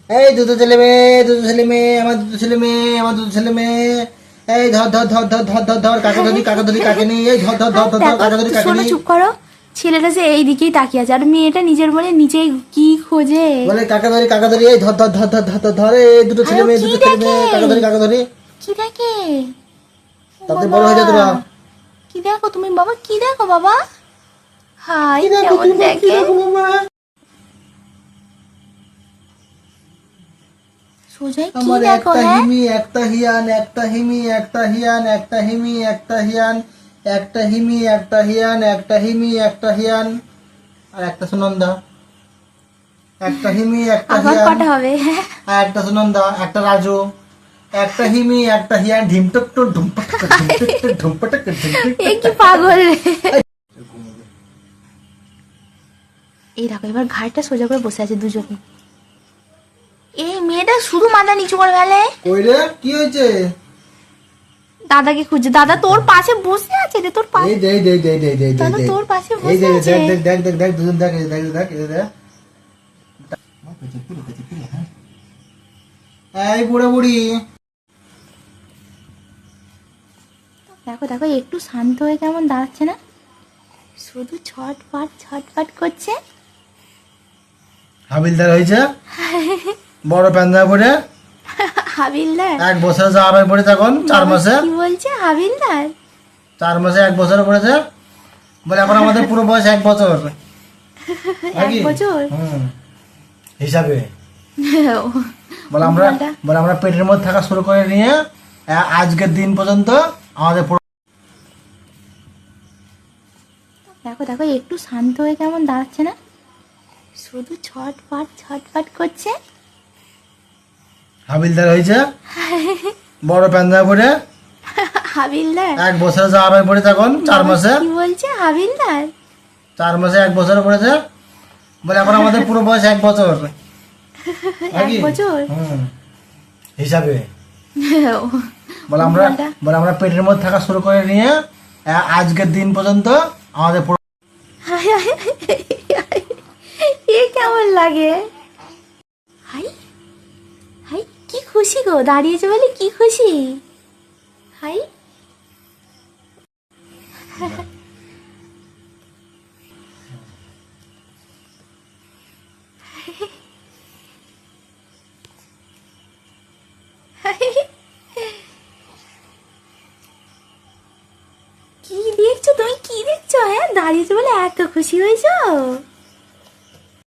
এই দুটো ছেলে মেয়ে আমার দুটো ছেলে মেয়ে এই ধর ধর ধর ধর ধর ধর ধর কাকে ধরি কাকে নেই এই ধর ধর ধর ধর ধর কাকে ধরি কাকে নেই। চুপ করো, ছেলেটা যে এই দিকেই তাকিয়ে আছে আর মেয়েটা নিজের বলে নিজেই কি খোঁজে বলে কাকে ধরি এই ধর ধর ধর ধর ধর ধর এই দুটো ছেলে মেয়ে কাকে ধরি কি দেখে তাতে বড় হয়ে যা তোরা। কি দেখো তুমি বাবা, কি দেখো বাবা? হাই কি দেখো কেমন দেখে বাবা? সোজাই কি আমার দেখো? একটা হ্যাঁ হিমি একটা হিয়ান একটা হিমি একটা হিয়ান একটা হিমি একটা হিয়ান একটা হিমি একটা হিয়ান একটা হিমি একটা হিয়ান আর একটা সুনন্দা একটা হিমি একটা আবার হিয়ান কটা হবে? আর একটা সুনন্দা একটা রাজু একটা হিমি একটা হিয়ান ঢিমটক টুক ঢুমপটক ঢুমপটক এ কি পাগল রে। এই দেখো এবার ঘাড়টা সোজা করে বসে আছে দুজনে। এই মেয়েটা শুধু মাথা নিচু করে ফেলে। কই রে কি হয়েছে? দাদাকে খুঁজছে, দাদা তোর পাশে বসে আছে রে, তোর পাশে এই দে দাদা তোর পাশে এই বসে আছে। দেখ দুজন দেখ এই দেখ এই বুড়ো বুড়ি দেখো দেখো একটু শান্ত হয়ে কেমন দাঁড়াচ্ছে না, শুধু ছটফট করছে। হাবিলদার হয়েছে বড় পাঞ্জাবি পরে হাবিলদার 1 বছর যা আবার পড়ে তখন 4 মাসে কি বলছে হাবিলদার? 4 মাসে 1 বছর পড়েছে বলে এখন আমাদের পুরো বয়স 1 বছর 1 বছর হিসাবে বলে আমরা পেটের মধ্যে থাকা শুরু করে নিয়ে আজকের দিন পর্যন্ত আমাদের দেখো দেখো একটু শান্ত হয়ে কেমন দাঁড়াচ্ছে না, শুধু ছটফট করছে। হাবিলদার হয়েছে বড় পাঞ্জাবি পরে হাবিলদার 1 বছর যা আবার পড়ে তখন 4 মাসে কি বলছে হাবিলদার? 4 মাসে 1 বছর পড়েছে বলে এখন আমাদের পুরো বয়স 1 বছর 1 বছর হিসাবে বলে আমরা পেটের মধ্যে থাকা শুরু করে নিয়ে আজকের দিন পর্যন্ত আমাদের এ কেমন লাগে? হাই হাই কি খুশি গো, দাঁড়িয়েছে বলে কি খুশি। হাই কি দেখছো তুমি, কি দেখছো? হ্যাঁ দাঁড়িয়েছো বলে এত খুশি হয়েছো?